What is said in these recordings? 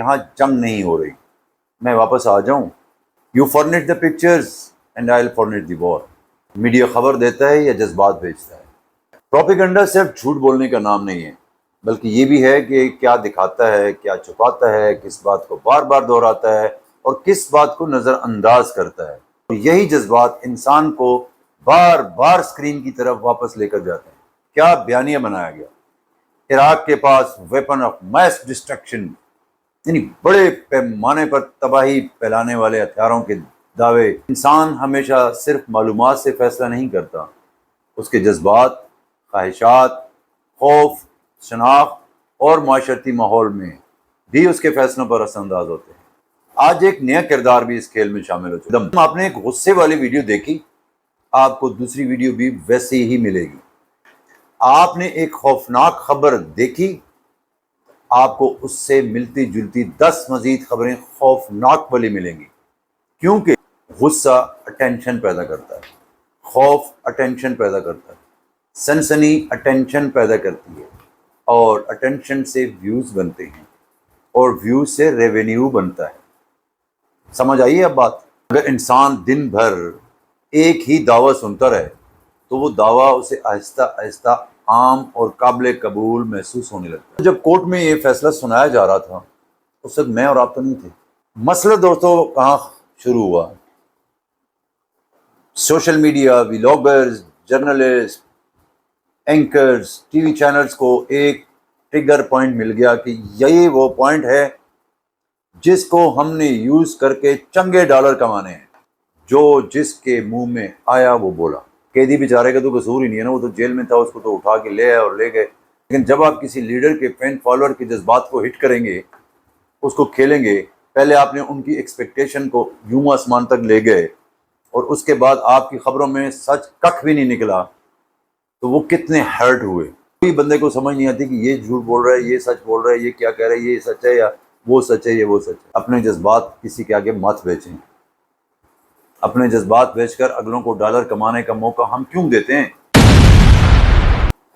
یہاں جنگ نہیں ہو رہی، میں واپس آ جاؤں. You forget the pictures and I will forget the war. Media خبر دیتا ہے یا جذبات بھیجتا ہے؟ پروپیگنڈا صرف جھوٹ بولنے کا نام نہیں ہے، بلکہ یہ بھی ہے کہ کیا دکھاتا ہے، کیا چھپاتا ہے، کس بات کو بار بار دہراتا ہے اور کس بات کو نظر انداز کرتا ہے. اور یہی جذبات انسان کو بار بار اسکرین کی طرف واپس لے کر جاتے ہیں. کیا بیانیہ بنایا گیا؟ عراق کے پاس ویپن آف میس ڈسٹرکشن، یعنی بڑے پیمانے پر تباہی پھیلانے والے ہتھیاروں کے دعوے. انسان ہمیشہ صرف معلومات سے فیصلہ نہیں کرتا، اس کے جذبات، خواہشات، خوف، شناخت اور معاشرتی ماحول میں بھی اس کے فیصلوں پر اثر انداز ہوتے ہیں. آج ایک نیا کردار بھی اس کھیل میں شامل ہو چکا ہے. آپ نے ایک غصے والی ویڈیو دیکھی، آپ کو دوسری ویڈیو بھی ویسی ہی ملے گی. آپ نے ایک خوفناک خبر دیکھی، آپ کو اس سے ملتی جلتی 10 مزید خبریں خوفناک والی ملیں گی. کیونکہ غصہ اٹینشن پیدا کرتا ہے، خوف اٹینشن پیدا کرتا ہے، سنسنی اٹینشن پیدا کرتی ہے، اور اٹینشن سے ویوز بنتے ہیں اور ویوز سے ریونیو بنتا ہے. سمجھ آئیے اب بات؟ اگر انسان دن بھر ایک ہی دعویٰ سنتا رہے تو وہ دعویٰ اسے آہستہ آہستہ عام اور قابل قبول محسوس ہونے لگتا ہے. جب کورٹ میں یہ فیصلہ سنایا جا رہا تھا اس وقت میں اور آپ تو نہیں تھے. مسئلہ دوستوں کہاں شروع ہوا؟ Social media, vloggers, journalist, anchors, T V channels کو ایک ٹریگر پوائنٹ مل گیا کہ یہی وہ پوائنٹ ہے جس کو ہم نے یوز کر کے چنگے ڈالر کمانے ہیں. جو جس کے منہ میں آیا وہ بولا. قیدی بیچارے کا تو قصور ہی نہیں ہے نا، وہ تو جیل میں تھا، اس کو تو اٹھا کے لے آئے اور لے گئے. لیکن جب آپ کسی لیڈر کے فین فالوور کے جذبات کو ہٹ کریں گے، اس کو کھیلیں گے، پہلے آپ نے ان کی ایکسپیکٹیشن کو یوں آسمان تک لے گئے اور اس کے بعد آپ کی خبروں میں سچ ککھ بھی نہیں نکلا، تو وہ کتنے ہرٹ ہوئے. کوئی بندے کو سمجھ نہیں آتی کہ یہ جھوٹ بول رہا ہے، یہ سچ بول رہا ہے، یہ کیا کہہ رہا ہے، یہ سچ ہے یا وہ سچ ہے، یہ وہ سچ ہے. اپنے جذبات کسی کے آگے مت بیچیں. اپنے جذبات بیچ کر اگلوں کو ڈالر کمانے کا موقع ہم کیوں دیتے ہیں؟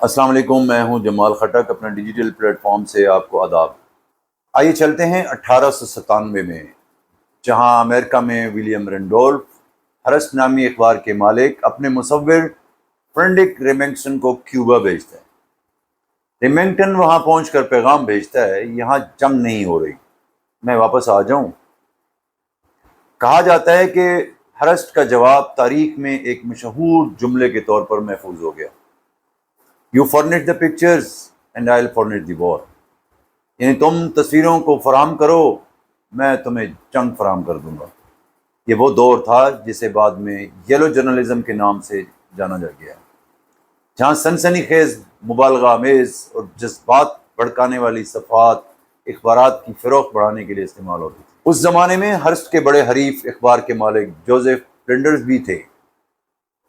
السلام علیکم، میں ہوں جمال خٹک، اپنے ڈیجیٹل پلیٹ فارم سے آپ کو آداب. آئیے چلتے ہیں 1897 میں، جہاں امریکہ میں ولیم رینڈولف ہرسٹ نامی اخبار کے مالک اپنے مصور فرینڈرک ریمنگٹن کو کیوبا بھیجتا ہے. ریمنگٹن وہاں پہنچ کر پیغام بھیجتا ہے، یہاں جنگ نہیں ہو رہی، میں واپس آ جاؤں. کہا جاتا ہے کہ ہرسٹ کا جواب تاریخ میں ایک مشہور جملے کے طور پر محفوظ ہو گیا: you forget the pictures and I will forget the war. یعنی تم تصویروں کو فراہم کرو، میں تمہیں جنگ فراہم کر دوں گا. یہ وہ دور تھا جسے بعد میں یلو جرنلزم کے نام سے جانا جا گیا، جہاں سنسنی خیز، مبالغہ آمیز اور جذبات بھڑکانے والی صفحات اخبارات کی فروخت بڑھانے کے لیے استعمال ہوتی تھی. اس زمانے میں ہرسٹ کے بڑے حریف اخبار کے مالک جوزف فلنڈرز بھی تھے.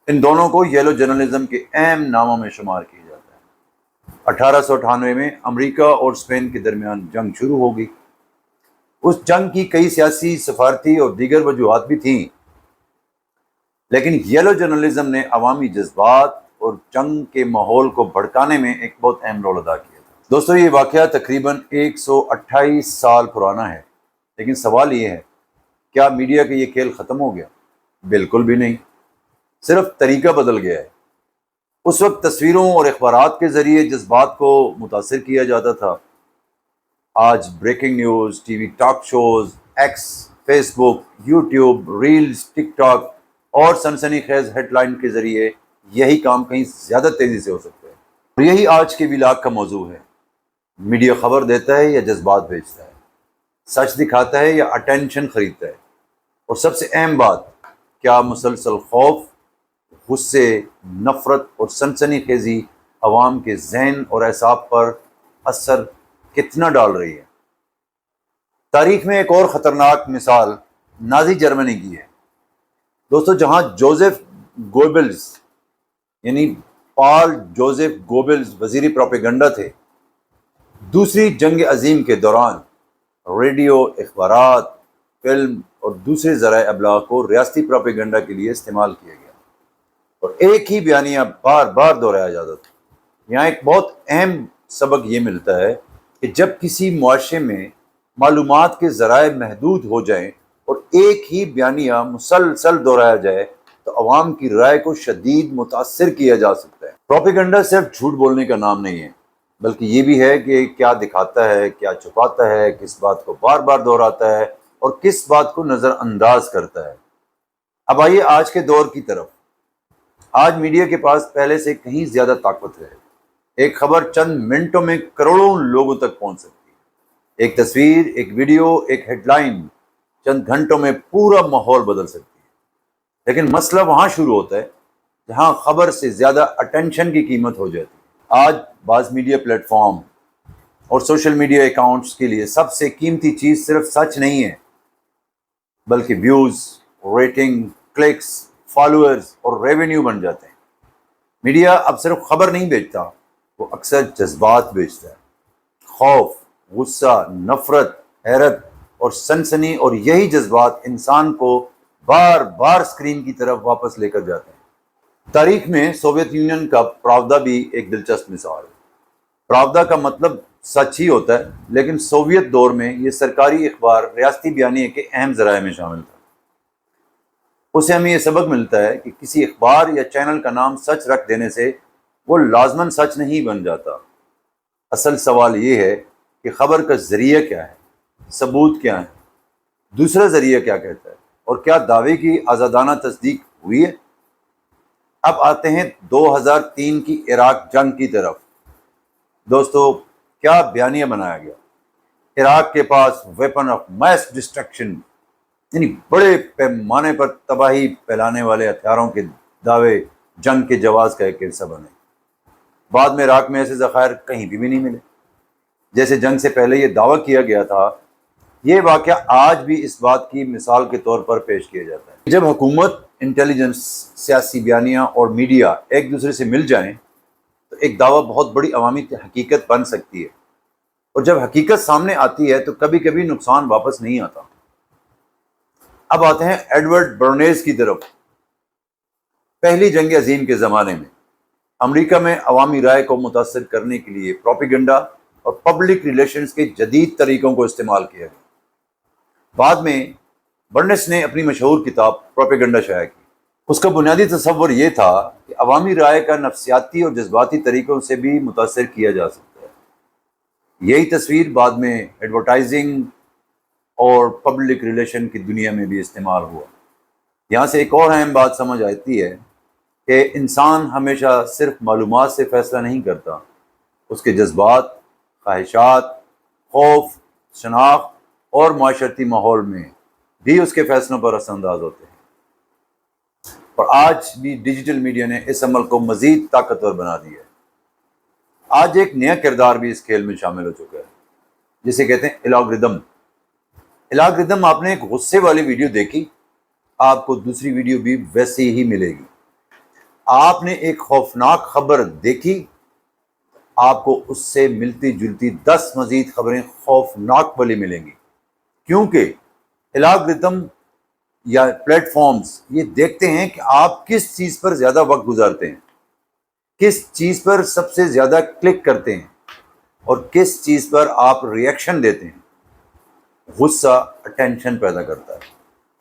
ان دونوں کو یلو جرنلزم کے اہم ناموں میں شمار کیا جاتا ہے. 1898 میں امریکہ اور اسپین کے درمیان جنگ شروع ہو گئی. اس جنگ کی کئی سیاسی، سفارتی اور دیگر وجوہات بھی تھیں، لیکن یلو جرنلزم نے عوامی جذبات اور جنگ کے ماحول کو بھڑکانے میں ایک بہت اہم رول ادا کیا تھا. دوستو یہ واقعہ تقریباً 128 سال پرانا ہے، لیکن سوال یہ ہے، کیا میڈیا کا یہ کھیل ختم ہو گیا؟ بالکل بھی نہیں، صرف طریقہ بدل گیا ہے. اس وقت تصویروں اور اخبارات کے ذریعے جذبات کو متاثر کیا جاتا تھا. آج breaking news, TV talk shows, X, Facebook, YouTube, reels, TikTok اور سنسنی خیز ہیڈ لائن کے ذریعے یہی کام کہیں زیادہ تیزی سے ہو سکتا ہے. اور یہی آج کے ولاگ کا موضوع ہے. میڈیا خبر دیتا ہے یا جذبات بھیجتا ہے؟ سچ دکھاتا ہے یا اٹینشن خریدتا ہے؟ اور سب سے اہم بات، کیا مسلسل خوف، غصے، نفرت اور سنسنی خیزی عوام کے ذہن اور اعصاب پر اثر کتنا ڈال رہی ہے؟ تاریخ میں ایک اور خطرناک مثال نازی جرمنی کی ہے. دوستو جہاں جوزف گوبلز یعنی پال جوزف گوبلز وزیر پروپیگنڈا تھے، دوسری جنگ عظیم کے دوران ریڈیو، اخبارات، فلم اور دوسرے ذرائع ابلاغ کو ریاستی پروپیگنڈا کے لیے استعمال کیا گیا اور ایک ہی بیانیہ بار بار دہرایا جاتا تھا. یہاں ایک بہت اہم سبق یہ ملتا ہے کہ جب کسی معاشرے میں معلومات کے ذرائع محدود ہو جائیں اور ایک ہی بیانیہ مسلسل دہرایا جائے تو عوام کی رائے کو شدید متاثر کیا جا سکتا ہے۔ پروپیگنڈا صرف جھوٹ بولنے کا نام نہیں ہے، بلکہ یہ بھی ہے کہ کیا دکھاتا ہے، کیا چھپاتا ہے، کس بات کو بار بار دہراتا ہے اور کس بات کو نظر انداز کرتا ہے۔ اب آئیے آج کے دور کی طرف۔ آج میڈیا کے پاس پہلے سے کہیں زیادہ طاقت ہے۔ ایک خبر چند منٹوں میں کروڑوں لوگوں تک پہنچ سکتی ہے۔ ایک تصویر، ایک ویڈیو، ایک ہیڈ لائن چند گھنٹوں میں پورا ماحول بدل سکتی ہے۔ لیکن مسئلہ وہاں شروع ہوتا ہے جہاں خبر سے زیادہ اٹینشن کی قیمت ہو جاتی ہے۔ آج بعض میڈیا پلیٹ فارم اور سوشل میڈیا اکاؤنٹس کے لیے سب سے قیمتی چیز صرف سچ نہیں ہے، بلکہ ویوز، ریٹنگ، کلکس، فالوورز اور ریونیو بن جاتے ہیں۔ میڈیا اب صرف خبر نہیں بیچتا، وہ اکثر جذبات بیچتا ہے۔ خوف، غصہ، نفرت، حیرت اور سنسنی، اور یہی جذبات انسان کو بار بار اسکرین کی طرف واپس لے کر جاتے ہیں۔ تاریخ میں سوویت یونین کا پراودا بھی ایک دلچسپ مثال ہے۔ پراودا کا مطلب سچ ہی ہوتا ہے، لیکن سوویت دور میں یہ سرکاری اخبار ریاستی بیانیے کے اہم ذرائع میں شامل تھا۔ اس سے ہمیں یہ سبق ملتا ہے کہ کسی اخبار یا چینل کا نام سچ رکھ دینے سے وہ لازماً سچ نہیں بن جاتا۔ اصل سوال یہ ہے کہ خبر کا ذریعہ کیا ہے، ثبوت کیا ہے، دوسرا ذریعہ کیا کہتا ہے، اور کیا دعوے کی آزادانہ تصدیق ہوئی ہے۔ اب آتے ہیں 2003 کی عراق جنگ کی طرف۔ دوستو، کیا بیانیہ بنایا گیا۔ عراق کے پاس ویپن آف میس ڈسٹرکشن، یعنی بڑے پیمانے پر تباہی پھیلانے والے ہتھیاروں کے دعوے جنگ کے جواز کا ایک حصہ بنے۔ بعد میں عراق میں ایسے ذخائر کہیں بھی نہیں ملے جیسے جنگ سے پہلے یہ دعویٰ کیا گیا تھا۔ یہ واقعہ آج بھی اس بات کی مثال کے طور پر پیش کیا جاتا ہے۔ جب حکومت، انٹیلیجنس، سیاسی بیانیہ اور میڈیا ایک دوسرے سے مل جائیں تو ایک دعویٰ بہت بڑی عوامی حقیقت بن سکتی ہے، اور جب حقیقت سامنے آتی ہے تو کبھی کبھی نقصان واپس نہیں آتا۔ اب آتے ہیں ایڈورڈ برنیز کی طرف۔ پہلی جنگ عظیم کے زمانے میں امریکہ میں عوامی رائے کو متاثر کرنے کے لیے پروپیگنڈا اور پبلک ریلیشنز کے جدید طریقوں کو استعمال کیا گیا۔ بعد میں برنس نے اپنی مشہور کتاب پروپیگنڈا شائع کی۔ اس کا بنیادی تصور یہ تھا کہ عوامی رائے کا نفسیاتی اور جذباتی طریقوں سے بھی متاثر کیا جا سکتا ہے۔ یہی تصویر بعد میں ایڈورٹائزنگ اور پبلک ریلیشن کی دنیا میں بھی استعمال ہوا۔ یہاں سے ایک اور اہم بات سمجھ آتی ہے کہ انسان ہمیشہ صرف معلومات سے فیصلہ نہیں کرتا، اس کے جذبات، خواہشات، خوف، شناخت اور معاشرتی ماحول میں بھی اس کے فیصلوں پر اثر انداز ہوتے ہیں۔ اور آج بھی ڈیجیٹل میڈیا نے اس عمل کو مزید طاقتور بنا دیا ہے۔ آج ایک نیا کردار بھی اس کھیل میں شامل ہو چکا ہے، جسے کہتے ہیں الگورتھم۔ الگورتھم، آپ نے ایک غصے والی ویڈیو دیکھی، آپ کو دوسری ویڈیو بھی ویسی ہی ملے گی۔ آپ نے ایک خوفناک خبر دیکھی، آپ کو اس سے ملتی جلتی 10 مزید خبریں خوفناک والی ملیں گی، کیونکہ الگورتھم یا پلیٹ فارمز یہ دیکھتے ہیں کہ آپ کس چیز پر زیادہ وقت گزارتے ہیں، کس چیز پر سب سے زیادہ کلک کرتے ہیں، اور کس چیز پر آپ ریئیکشن دیتے ہیں۔ غصہ اٹینشن پیدا کرتا ہے،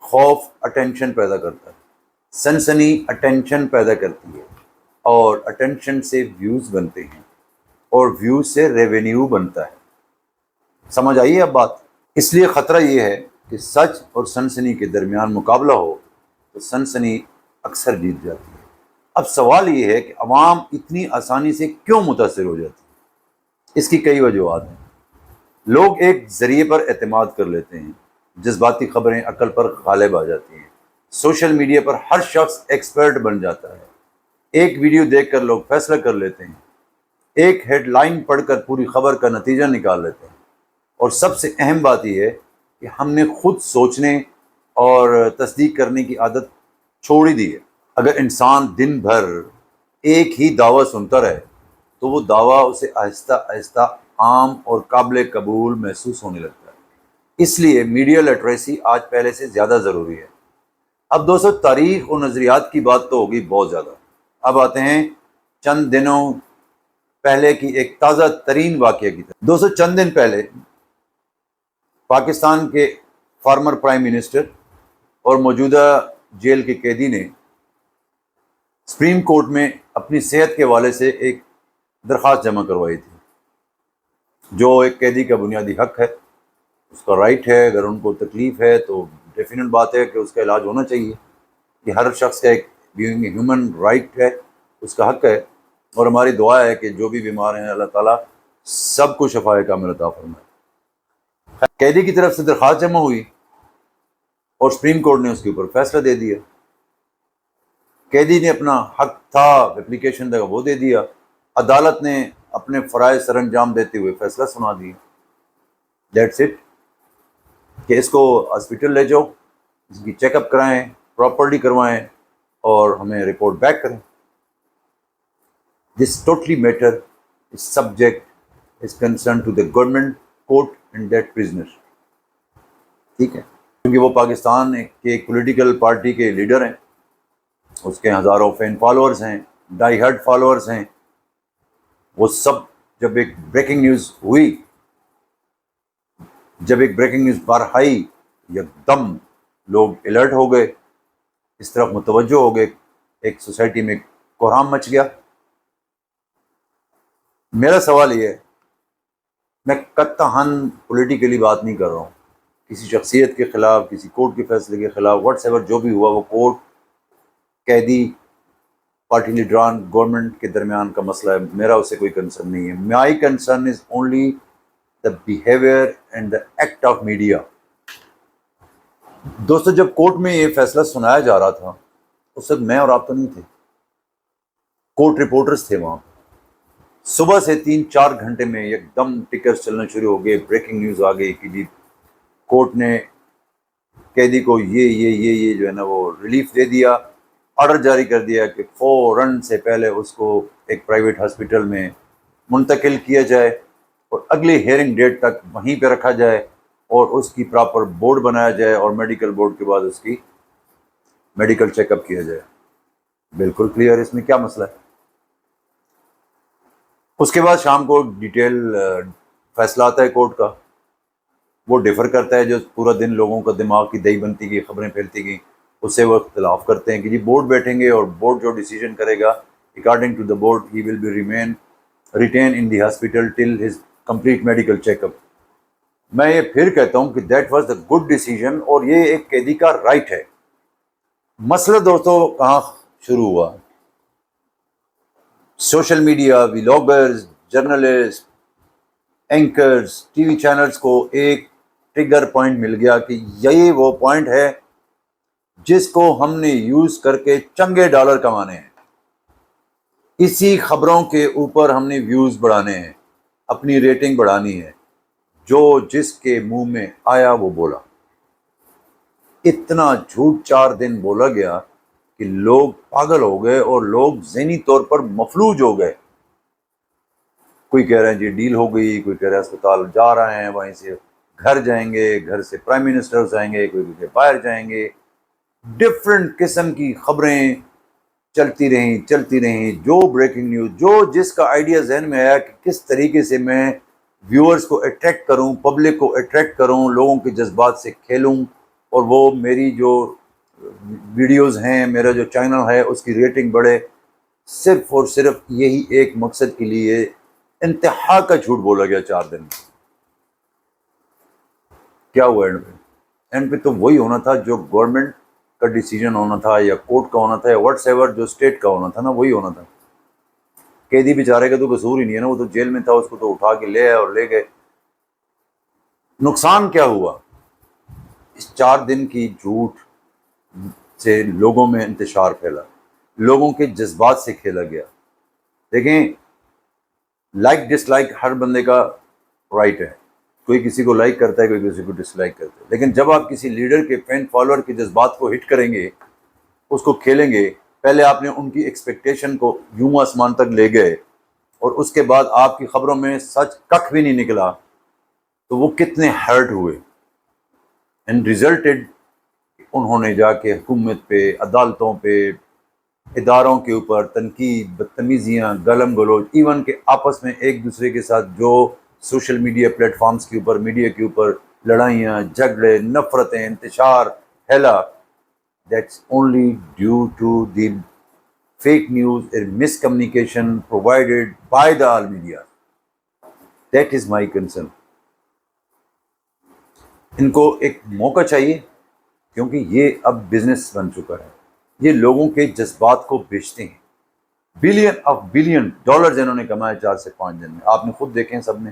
خوف اٹینشن پیدا کرتا ہے، سنسنی اٹینشن پیدا کرتی ہے، اور اٹینشن سے ویوز بنتے ہیں، اور ویوز سے ریونیو بنتا ہے۔ سمجھ آئیے اب بات؟ اس لیے خطرہ یہ ہے کہ سچ اور سنسنی کے درمیان مقابلہ ہو تو سنسنی اکثر جیت جاتی ہے۔ اب سوال یہ ہے کہ عوام اتنی آسانی سے کیوں متاثر ہو جاتی ہے؟ اس کی کئی وجوہات ہیں۔ لوگ ایک ذریعے پر اعتماد کر لیتے ہیں، جذباتی خبریں عقل پر غالب آ جاتی ہیں، سوشل میڈیا پر ہر شخص ایکسپرٹ بن جاتا ہے، ایک ویڈیو دیکھ کر لوگ فیصلہ کر لیتے ہیں، ایک ہیڈ لائن پڑھ کر پوری خبر کا نتیجہ نکال لیتے ہیں، اور سب سے اہم بات یہ ہے کہ ہم نے خود سوچنے اور تصدیق کرنے کی عادت چھوڑ ہی دی ہے۔ اگر انسان دن بھر ایک ہی دعویٰ سنتا رہے تو وہ دعویٰ اسے آہستہ آہستہ عام اور قابل قبول محسوس ہونے لگتا ہے۔ اس لیے میڈیا لٹریسی آج پہلے سے زیادہ ضروری ہے۔ اب دوستو، تاریخ اور نظریات کی بات تو ہوگی بہت زیادہ۔ اب آتے ہیں چند دنوں پہلے کی ایک تازہ ترین واقعہ کی طرف۔ دوستو، چند دن پہلے پاکستان کے فارمر پرائم منسٹر اور موجودہ جیل کے قیدی نے سپریم کورٹ میں اپنی صحت کے حوالے سے ایک درخواست جمع کروائی تھی، جو ایک قیدی کا بنیادی حق ہے، اس کا رائٹ ہے. اگر ان کو تکلیف ہے تو ڈیفینیٹ بات ہے کہ اس کا علاج ہونا چاہیے. یہ ہر شخص کا ایک ہیومن رائٹ ہے، اس کا حق ہے. اور ہماری دعا ہے کہ جو بھی بیمار ہیں اللہ تعالیٰ سب کو شفائے کامل عطا فرمائے. قیدی کی طرف سے درخواست جمع ہوئی اور سپریم کورٹ نے اس کے اوپر فیصلہ دے دیا. قیدی نے اپنا حق تھا اپلیکیشن تھا وہ دے دیا، عدالت نے اپنے فرائض سر انجام دیتے ہوئے فیصلہ سنا دیا. دیٹس اٹ، کہ اس کو ہاسپٹل لے جاؤ، اس کی چیک اپ کرائیں، پراپرلی کروائیں اور ہمیں رپورٹ بیک کریں. This totally matter is subject is concern to the government court and that prisoner. ٹھیک ہے، کیونکہ وہ پاکستان کے ایک پولیٹیکل پارٹی کے لیڈر ہیں، اس کے ہزاروں فین فالوورز ہیں، ڈائی ہارڈ فالوورز ہیں. وہ سب جب ایک بریکنگ نیوز ہوئی، جب ایک بریکنگ نیوز باہر آئی، یکدم لوگ الرٹ ہو گئے، اس طرف متوجہ ہو گئے، ایک سوسائٹی میں کوہرام مچ گیا. میرا سوال یہ ہے، میں قطعاً پولیٹیکلی بات نہیں کر رہا ہوں، کسی شخصیت کے خلاف، کسی کورٹ کے فیصلے کے خلاف، واٹس ایور جو بھی ہوا وہ کورٹ، قیدی، پارٹی لیڈران، گورنمنٹ کے درمیان کا مسئلہ ہے. میرا اس سے کوئی کنسرن نہیں ہے. My concern is only the behaviour and the act of media. دوستو، جب کورٹ میں یہ فیصلہ سنایا جا رہا تھا اس وقت میں اور آپ تو نہیں تھے، کورٹ رپورٹرز تھے وہاں. صبح سے 3-4 گھنٹے میں ایک دم ٹکرز چلنا شروع ہو گئے، بریکنگ نیوز آ گئی کہ جی کورٹ نے قیدی کو یہ جو ہے نا وہ ریلیف دے دیا، آرڈر جاری کر دیا کہ فوراً سے پہلے اس کو ایک پرائیویٹ ہاسپٹل میں منتقل کیا جائے اور اگلی ہیئرنگ ڈیٹ تک وہیں پہ رکھا جائے اور اس کی پراپر بورڈ بنایا جائے اور میڈیکل بورڈ کے بعد اس کی میڈیکل چیک اپ کیا جائے. بالکل کلیئر اس میں کیا مسئلہ ہے. اس کے بعد شام کو ڈیٹیل فیصلہ آتا ہے کورٹ کا، وہ ڈیفر کرتا ہے. جو پورا دن لوگوں کا دماغ کی دہی بنتی گئی، خبریں پھیلتی گئیں، اس سے وہ اختلاف کرتے ہیں کہ جی بورڈ بیٹھیں گے اور بورڈ جو ڈیسیجن کرے گا according to the board he will be retain in the hospital till his complete medical check up. میں یہ پھر کہتا ہوں کہ that was the good decision اور یہ ایک قیدی کا رائٹ ہے. مسئلہ دوستو کہاں شروع ہوا؟ Social media, vloggers, journalist, anchors, T V channels کو ایک ٹریگر پوائنٹ مل گیا کہ یہی وہ پوائنٹ ہے جس کو ہم نے یوز کر کے چنگے ڈالر کمانے ہیں. اسی خبروں کے اوپر ہم نے ویوز بڑھانے ہیں، اپنی ریٹنگ بڑھانی ہے. جو جس کے منہ میں آیا وہ بولا. اتنا جھوٹ 4 دن بولا گیا کہ لوگ پاگل ہو گئے اور لوگ ذہنی طور پر مفلوج ہو گئے. کوئی کہہ رہے ہیں جی ڈیل ہو گئی، کوئی کہہ رہے ہیں اسپتال جا رہے ہیں، وہیں سے گھر جائیں گے، گھر سے پرائم منسٹر جائیں گے، کوئی کہ باہر جائیں گے. ڈفرینٹ قسم کی خبریں چلتی رہیں. جو بریکنگ نیوز، جو جس کا آئیڈیا ذہن میں آیا کہ کس طریقے سے میں ویورز کو اٹریکٹ کروں، پبلک کو اٹریکٹ کروں، لوگوں کے جذبات سے کھیلوں اور وہ میری جو ویڈیوز ہیں، میرا جو چینل ہے اس کی ریٹنگ بڑھے. صرف اور صرف یہی ایک مقصد کے لیے انتہا کا جھوٹ بولا گیا 4 دن میں. کیا ہوا اینڈ پہ تو وہی ہونا تھا جو گورنمنٹ کا ڈیسیجن ہونا تھا یا کورٹ کا ہونا تھا یا واٹس ایور جو اسٹیٹ کا ہونا تھا نا، وہی ہونا تھا. قیدی بیچارے کا تو قصور ہی نہیں ہے نا، وہ تو جیل میں تھا، اس کو تو اٹھا کے لے آئے اور لے گئے. نقصان کیا ہوا؟ اس 4 دن کی جھوٹ سے لوگوں میں انتشار پھیلا، لوگوں کے جذبات سے کھیلا گیا. دیکھیں، لائک ڈس لائک ہر بندے کا رائٹ ہے، کوئی کسی کو لائک کرتا ہے، کوئی کسی کو ڈس لائک کرتا ہے. لیکن جب آپ کسی لیڈر کے فین فالوور کے جذبات کو ہٹ کریں گے، اس کو کھیلیں گے، پہلے آپ نے ان کی ایکسپیکٹیشن کو یوں آسمان تک لے گئے اور اس کے بعد آپ کی خبروں میں سچ ککھ بھی نہیں نکلا، تو وہ کتنے ہرٹ ہوئے. اینڈ ریزلٹڈ انہوں نے جا کے حکومت پہ، عدالتوں پہ، اداروں کے اوپر تنقید، بدتمیزیاں، گالم گلوچ، ایون کہ آپس میں ایک دوسرے کے ساتھ جو سوشل میڈیا پلیٹ فارمز کے اوپر، میڈیا کے اوپر لڑائیاں، جھگڑے، نفرتیں، انتشار پھیلا، that's only due to the fake news and miscommunication provided by the all media. That is my concern. ان کو ایک موقع چاہیے، کیونکہ یہ اب بزنس بن چکا ہے، یہ لوگوں کے جذبات کو بیچتے ہیں۔ بلین ڈالرز انہوں نے کمائے 4 سے 5 دن میں، آپ نے خود دیکھیں سب نے۔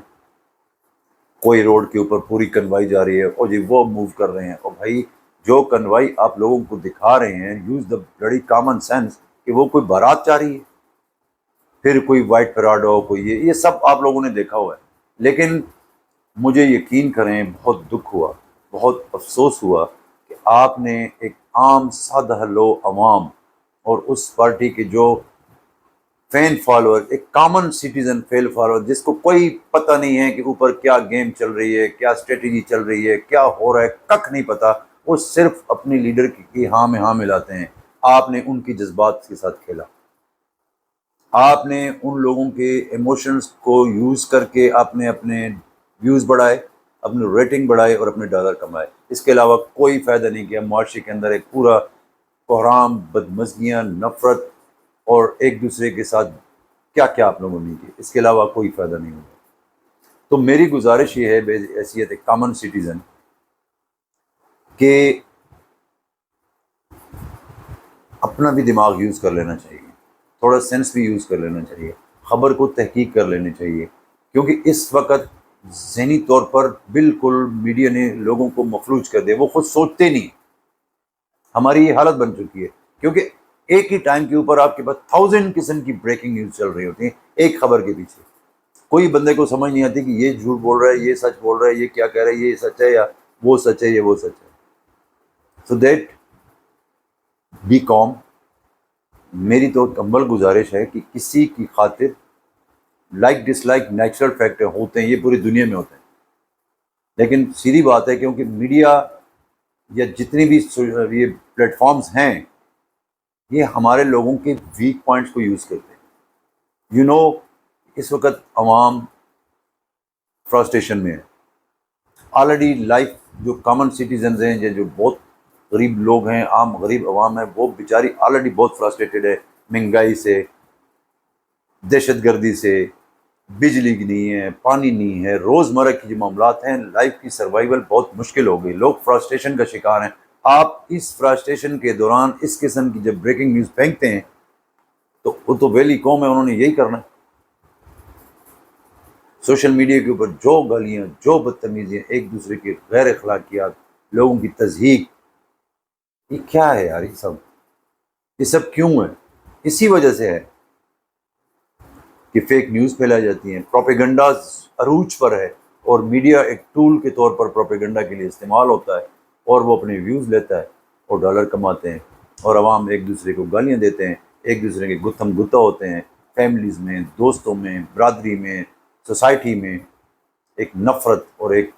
کوئی روڈ کے اوپر پوری کنوائی جا رہی ہے، اور جی وہ موو کر رہے ہیں، اور بھائی جو کنوائی آپ لوگوں کو دکھا رہے ہیں، use the bloody common sense کہ وہ کوئی بارات چاہ رہی ہے، پھر کوئی وائٹ پراڈو، کوئی یہ سب آپ لوگوں نے دیکھا ہوا ہے۔ لیکن مجھے یقین کریں، بہت دکھ ہوا، بہت افسوس ہوا کہ آپ نے ایک عام سادہ لو عوام اور اس پارٹی کے جو فین فالوور، ایک کامن سٹیزن فین فالوور، جس کو کوئی پتہ نہیں ہے کہ اوپر کیا گیم چل رہی ہے، کیا اسٹریٹجی چل رہی ہے، کیا ہو رہا ہے، ککھ نہیں پتہ، وہ صرف اپنی لیڈر کی ہاں میں ہاں ملاتے ہیں۔ آپ نے ان کی جذبات کے ساتھ کھیلا، آپ نے ان لوگوں کے ایموشنز کو یوز کر کے آپ نے اپنے ویوز بڑھائے، اپنے ریٹنگ بڑھائے اور اپنے ڈالر کمائے۔ اس کے علاوہ کوئی فائدہ نہیں کیا۔ معاشرے کے اندر ایک پورا کوہرام، بدمزگیاں، نفرت اور ایک دوسرے کے ساتھ کیا کیا آپ لوگوں نے کی، اس کے علاوہ کوئی فائدہ نہیں ہوگا۔ تو میری گزارش یہ ہے بے حیثیت ایک کامن سٹیزن کہ اپنا بھی دماغ یوز کر لینا چاہیے، تھوڑا سینس بھی یوز کر لینا چاہیے، خبر کو تحقیق کر لینی چاہیے، کیونکہ اس وقت ذہنی طور پر بالکل میڈیا نے لوگوں کو مفلوج کر دیا، وہ خود سوچتے نہیں۔ ہماری یہ حالت بن چکی ہے، کیونکہ ایک ہی ٹائم کے اوپر آپ کے پاس 1000 قسم کی بریکنگ نیوز چل رہی ہوتی ہیں ایک خبر کے پیچھے۔ کوئی بندے کو سمجھ نہیں آتی کہ یہ جھوٹ بول رہا ہے، یہ سچ بول رہا ہے، یہ کیا کہہ رہا ہے، یہ سچ ہے یا وہ سچ ہے، یہ وہ سچ ہے۔ سو دیٹ بی کام۔ میری تو کمبل گزارش ہے کہ کسی کی خاطر like this like natural factor ہوتے ہیں، یہ پوری دنیا میں ہوتے ہیں، لیکن سیدھی بات ہے کیونکہ میڈیا یا جتنی بھی یہ پلیٹ فارمز ہیں، یہ ہمارے لوگوں کے ویک پوائنٹس کو یوز کرتے ہیں۔ اس وقت عوام فرسٹریشن میں ہے آلریڈی۔ لائف جو کامن سٹیزنز ہیں، جو بہت غریب لوگ ہیں، عام غریب عوام ہے، وہ بیچاری آلریڈی بہت فرسٹریٹڈ ہے، مہنگائی سے، دہشت گردی سے، بجلی کی نہیں ہے، پانی نہیں ہے، روزمرہ کی جو معاملات ہیں، لائف کی سروائیول بہت مشکل ہو گئی، لوگ فرسٹریشن کا شکار ہیں۔ آپ اس فرسٹریشن کے دوران اس قسم کی جب بریکنگ نیوز پھینکتے ہیں تو وہ تو ویلی قوم ہے، انہوں نے یہی کرنا ہے۔ سوشل میڈیا کے اوپر جو گالیاں، جو بدتمیزیاں، ایک دوسرے کے غیر اخلاقیات، لوگوں کی تضحیک، یہ کیا ہے یار؟ یہ سب کیوں ہے؟ اسی وجہ سے ہے کہ فیک نیوز پھیلائی جاتی ہیں، پروپیگنڈاز عروج پر ہے، اور میڈیا ایک ٹول کے طور پر پروپیگنڈا کے لیے استعمال ہوتا ہے، اور وہ اپنے ویوز لیتا ہے اور ڈالر کماتے ہیں، اور عوام ایک دوسرے کو گالیاں دیتے ہیں، ایک دوسرے کے گتھم گتہ ہوتے ہیں، فیملیز میں، دوستوں میں، برادری میں، سوسائٹی میں ایک نفرت اور ایک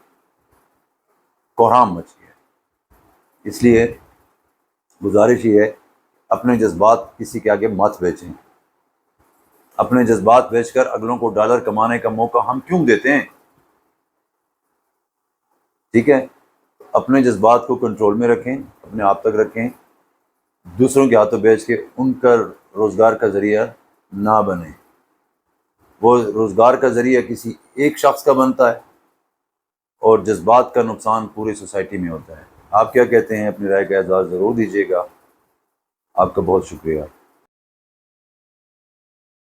کوہرام مچ گیا ہے۔ اس لیے گزارش یہ ہے، اپنے جذبات کسی کے آگے مت بیچیں۔ اپنے جذبات بیچ کر اگلوں کو ڈالر کمانے کا موقع ہم کیوں دیتے ہیں؟ ٹھیک ہے، اپنے جذبات کو کنٹرول میں رکھیں، اپنے آپ تک رکھیں، دوسروں کے ہاتھوں بیچ کے ان کا روزگار کا ذریعہ نہ بنیں۔ وہ روزگار کا ذریعہ کسی ایک شخص کا بنتا ہے، اور جذبات کا نقصان پوری سوسائٹی میں ہوتا ہے۔ آپ کیا کہتے ہیں؟ اپنی رائے کا اظہار ضرور دیجیے گا۔ آپ کا بہت شکریہ۔